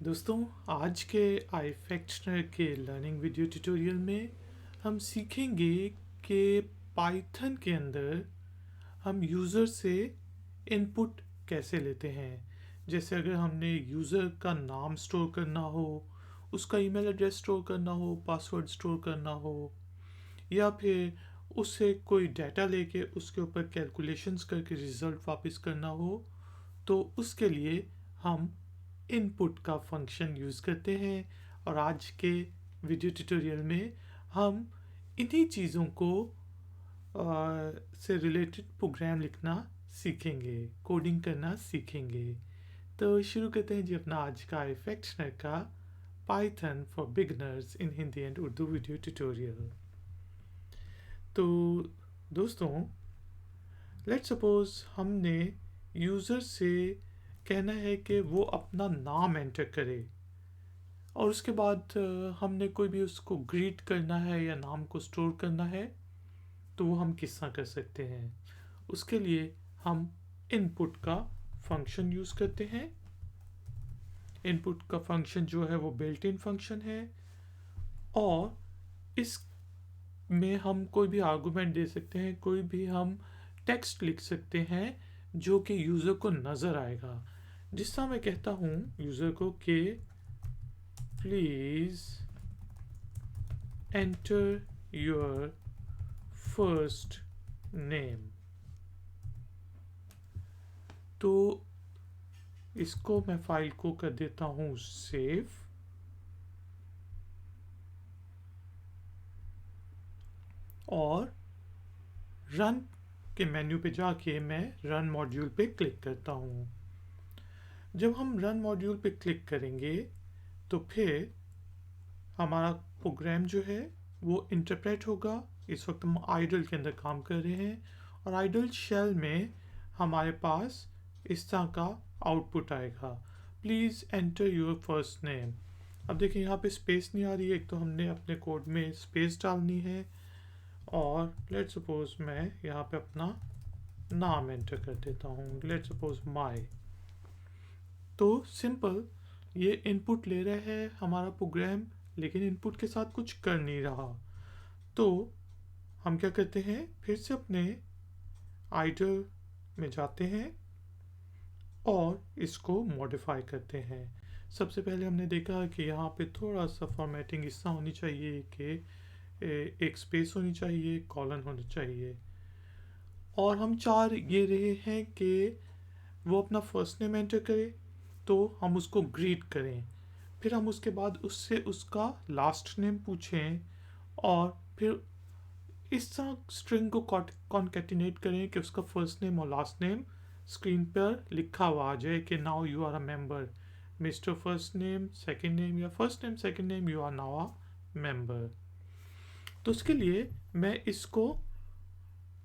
दोस्तों, आज के आई फैक्शनर के लर्निंग वीडियो ट्यूटोरियल में हम सीखेंगे कि पाइथन के अंदर हम यूज़र से इनपुट कैसे लेते हैं। जैसे अगर हमने यूज़र का नाम स्टोर करना हो, उसका ईमेल एड्रेस स्टोर करना हो, पासवर्ड स्टोर करना हो, या फिर उससे कोई डाटा लेके उसके ऊपर कैलकुलेशंस करके रिज़ल्ट वापस करना हो, तो उसके लिए हम इनपुट का फंक्शन यूज़ करते हैं। और आज के वीडियो ट्यूटोरियल में हम इन्हीं चीज़ों को से रिलेटेड प्रोग्राम लिखना सीखेंगे, कोडिंग करना सीखेंगे। तो शुरू करते हैं जी अपना आज का इफेक्शनर का Python for beginners in Hindi and Urdu video tutorial. तो दोस्तों, लेट्स सपोज हमने यूज़र से कहना है कि वो अपना नाम एंटर करे, और उसके बाद हमने कोई भी उसको ग्रीट करना है या नाम को स्टोर करना है, तो वो हम किस तरह कर सकते हैं। उसके लिए हम इनपुट का फंक्शन यूज़ करते हैं। इनपुट का फंक्शन जो है वो बिल्ट इन फंक्शन है, और इस में हम कोई भी आर्गुमेंट दे सकते हैं, कोई भी हम टेक्स्ट लिख सकते हैं जो कि यूज़र को नज़र आएगा। जिस तरह मैं कहता हूँ यूज़र को कि please enter your first name, तो इसको मैं फाइल को कर देता हूँ सेव, और रन के मेन्यू पे जाके मैं रन मॉड्यूल पे क्लिक करता हूँ। जब हम रन मॉड्यूल पे क्लिक करेंगे तो फिर हमारा प्रोग्राम जो है वो इंटरप्रेट होगा। इस वक्त हम आइडल के अंदर काम कर रहे हैं, और आइडल शेल में हमारे पास इस तरह का आउटपुट आएगा, please enter your first name. अब देखिए यहाँ पे स्पेस नहीं आ रही है, एक तो हमने अपने कोड में स्पेस डालनी है, और लेट्स सपोज मैं यहाँ पे अपना नाम एंटर कर देता हूँ, लेट्स सपोज माई। तो सिंपल ये इनपुट ले रहा है हमारा प्रोग्राम, लेकिन इनपुट के साथ कुछ कर नहीं रहा। तो हम क्या करते हैं, फिर से अपने आइडल में जाते हैं और इसको मॉडिफाई करते हैं। सबसे पहले हमने देखा कि यहाँ पे थोड़ा सा फॉर्मेटिंग इस तरह होनी चाहिए कि एक स्पेस होनी चाहिए, कॉलन होना चाहिए, और हम चार ये रहे हैं कि वो अपना फर्स्ट नेम एंटर करे, तो हम उसको ग्रीट करें, फिर हम उसके बाद उससे उसका लास्ट नेम पूछें, और फिर इस तरह स्ट्रिंग को कॉन्केटिनेट करें कि उसका फर्स्ट नेम और लास्ट नेम स्क्रीन पर लिखा हुआ आ जाए कि now you are a member, mister first name second name, या first name second name, you are now a member. तो उसके लिए मैं इसको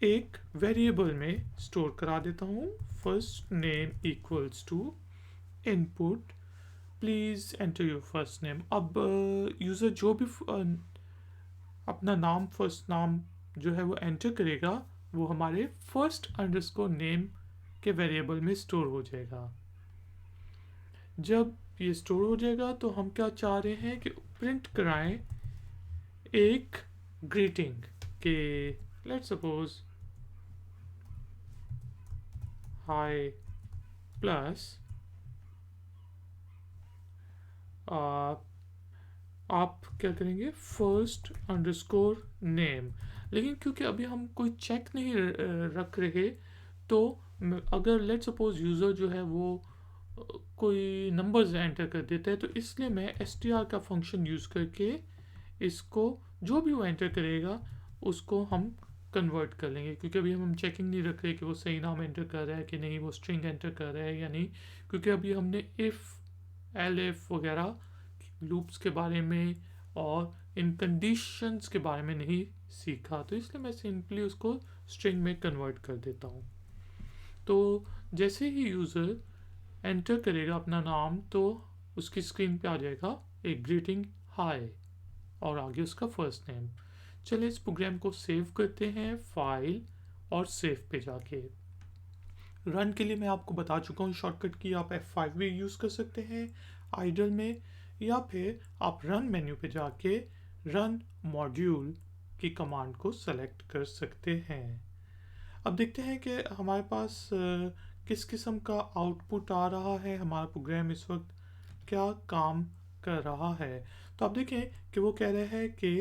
एक वेरिएबल में स्टोर करा देता हूँ, first name equals to input please enter your first name. अब यूज़र जो भी अपना नाम, फर्स्ट नाम जो है वो एंटर करेगा, वो हमारे फर्स्ट अंडरस्कोर नेम के वेरिएबल में स्टोर हो जाएगा। जब ये स्टोर हो जाएगा तो हम क्या चाह रहे हैं कि प्रिंट कराएं एक ग्रीटिंग के, लेट्स सपोज हाय प्लस आप क्या करेंगे, फर्स्ट अंडरस्कोर नेम। लेकिन क्योंकि अभी हम कोई चेक नहीं रख रहे, तो अगर लेट सपोज यूज़र जो है वो कोई नंबर्स एंटर कर देता है, तो इसलिए मैं str का फंक्शन यूज़ करके इसको जो भी वो एंटर करेगा उसको हम कन्वर्ट कर लेंगे, क्योंकि अभी हम चेकिंग नहीं रख रहे कि वो सही नाम एंटर कर रहा है कि नहीं, वो स्ट्रिंग एंटर कर रहा है या नहीं, क्योंकि अभी हमने इफ़, एलिफ वगैरह लूप्स के बारे में और इन कंडीशंस के बारे में नहीं सीखा, तो इसलिए मैं सिंपली उसको स्ट्रिंग में कन्वर्ट कर देता हूँ। तो जैसे ही यूज़र एंटर करेगा अपना नाम, तो उसकी स्क्रीन पे आ जाएगा एक ग्रीटिंग हाय, और आगे उसका फर्स्ट नेम। चलिए इस प्रोग्राम को सेव करते हैं, फाइल और सेव पे जाके। रन के लिए मैं आपको बता चुका हूँ शॉर्टकट की, आप F5 भी यूज़ कर सकते हैं आइडल में, या फिर आप रन मेन्यू पे जाके रन मॉड्यूल की कमांड को सेलेक्ट कर सकते हैं। अब देखते हैं कि हमारे पास किस किस्म का आउटपुट आ रहा है, हमारा प्रोग्राम इस वक्त क्या काम कर रहा है। तो आप देखें कि वो कह रहे हैं कि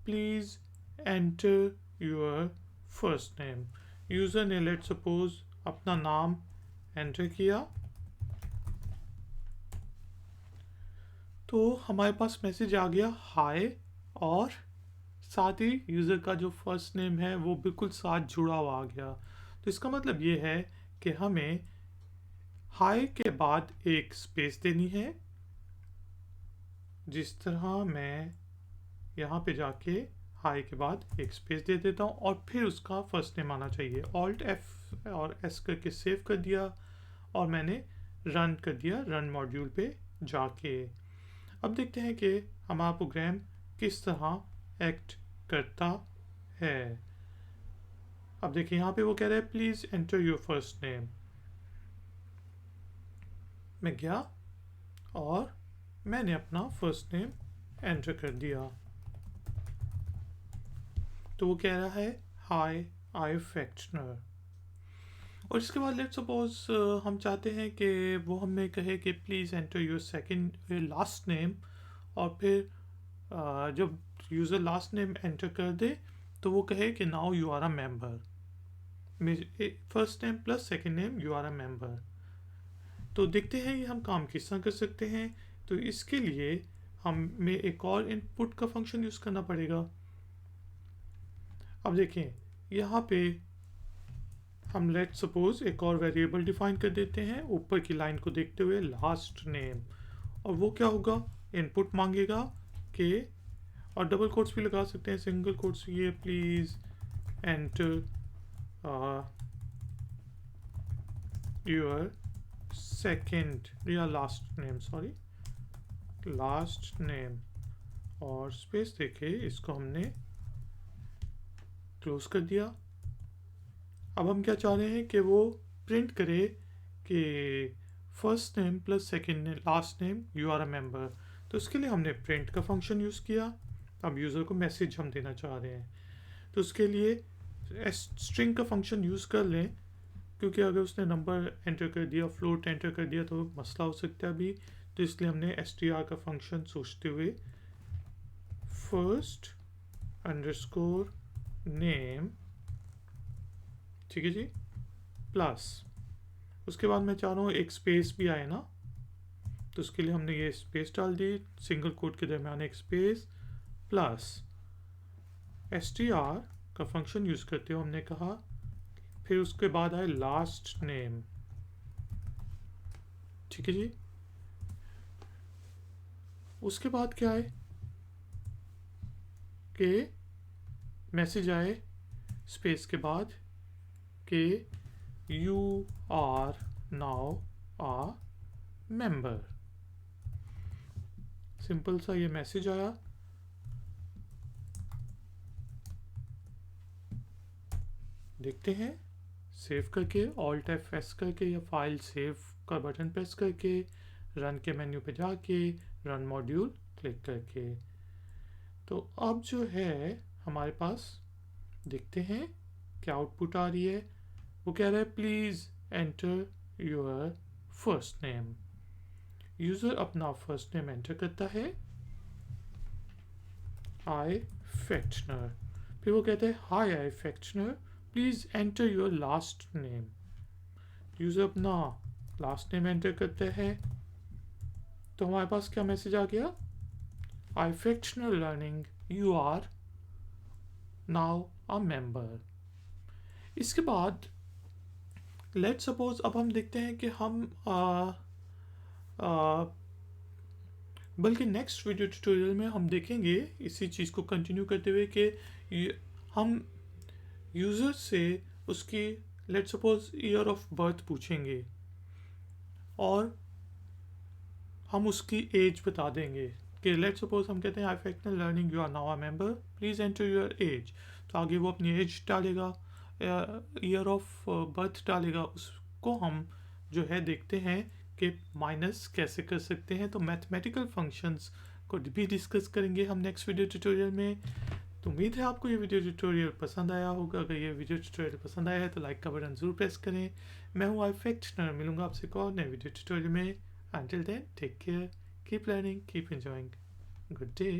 please enter your first name. User ने लेट सपोज अपना नाम एंटर किया, तो हमारे पास मैसेज आ गया हाय, और साथ ही यूज़र का जो फर्स्ट नेम है वो बिल्कुल साथ जुड़ा हुआ आ गया। तो इसका मतलब ये है कि हमें हाय के बाद एक स्पेस देनी है, जिस तरह मैं यहाँ पे जाके हाई के बाद एक स्पेस दे देता हूँ और फिर उसका फर्स्ट नेम आना चाहिए। ऑल्ट F और S करके सेव कर दिया और मैंने रन कर दिया रन मॉड्यूल पे जाके। अब देखते हैं कि हमारा प्रोग्राम किस तरह एक्ट करता है। अब देखिए यहाँ पे वो कह रहा है please enter your first name. मैं गया और मैंने अपना फर्स्ट नेम एंटर कर दिया, तो वो कह रहा है हाय आई फैक्शनर। और इसके बाद लेट्स सपोज हम चाहते हैं कि वो हमें कहे कि please enter your second last name, और फिर जब यूज़र लास्ट नेम एंटर कर दे तो वो कहे कि now you are a member, first name plus second name you are a member. तो देखते हैं ये हम काम किस तरह कर सकते हैं। तो इसके लिए हमें एक और इनपुट का फंक्शन यूज़ करना पड़ेगा। अब देखें यहाँ पे हम लेट सपोज एक और वेरिएबल डिफाइन कर देते हैं ऊपर की लाइन को देखते हुए, लास्ट नेम, और वो क्या होगा, इनपुट मांगेगा कि, और डबल कोट्स भी लगा सकते हैं, सिंगल कोट्स, ये प्लीज़ एंटर योर सेकंड या last name, sorry last name, और स्पेस देके इसको हमने क्लोज कर दिया। अब हम क्या चाह रहे हैं कि वो प्रिंट करे कि first name plus second name last name you are a member. तो उसके लिए हमने प्रिंट का फंक्शन यूज़ किया। अब यूज़र को मैसेज हम देना चाह रहे हैं, तो उसके लिए स्ट्रिंग का फंक्शन यूज़ कर लें, क्योंकि अगर उसने नंबर एंटर कर दिया, फ्लोट एंटर कर दिया तो मसला हो सकता है अभी। तो इसलिए हमने str का फंक्शन सोचते हुए फर्स्ट अंडरस्कोर नेम, ठीक है जी, प्लस उसके बाद मैं चाह रहा हूँ एक स्पेस भी आए ना, तो उसके लिए हमने ये स्पेस डाल दी, सिंगल कोट के दरम्यान एक स्पेस, प्लस str का फंक्शन यूज़ करते हुए हमने कहा, फिर उसके बाद आए लास्ट नेम, ठीक है जी। उसके बाद क्या है कि मैसेज आए स्पेस के बाद कि you are now a member. Simple सा ये मैसेज आया। देखते हैं सेव करके ऑल्ट F करके या फाइल सेव का बटन प्रेस करके रन के मेन्यू पे जाके रन मॉड्यूल क्लिक करके, तो अब जो है हमारे पास देखते हैं क्या आउटपुट आ रही है। वो कह रहा है please enter your first name. User अपना फर्स्ट नेम एंटर करता है आई फैक्शनर, फिर वो कहता है हाय आई फैक्शनर please enter your last name. User अपना लास्ट नेम एंटर करता है, तो हमारे पास क्या मैसेज आ गया, आई फैक्शनर learning you are now a member. इसके बाद लेट सपोज अब हम देखते हैं कि हम बल्कि नेक्स्ट वीडियो ट्यूटोरियल में हम देखेंगे इसी चीज़ को कंटिन्यू करते हुए कि हम यूज़र से उसकी let suppose year of birth पूछेंगे और हम उसकी एज बता देंगे कि लेट सपोज हम कहते हैं आई फैक्शनल learning you are now a member please enter your age, तो आगे वो अपनी एज डालेगा, ईयर ऑफ बर्थ डालेगा, को हम जो है देखते हैं कि माइनस कैसे कर सकते हैं। तो मैथमेटिकल फंक्शंस को भी डिस्कस करेंगे हम नेक्स्ट वीडियो ट्यूटोरियल में। तो उम्मीद है आपको ये वीडियो ट्यूटोरियल पसंद आया होगा। अगर ये वीडियो ट्यूटोरियल पसंद आया है तो लाइक का बटन जरूर प्रेस करें। मैं हूँ इफेक्ट, मिलूंगा आपसे एक और नए वीडियो ट्यूटोरियल में। Until then, take care, keep learning, keep enjoying. Good day.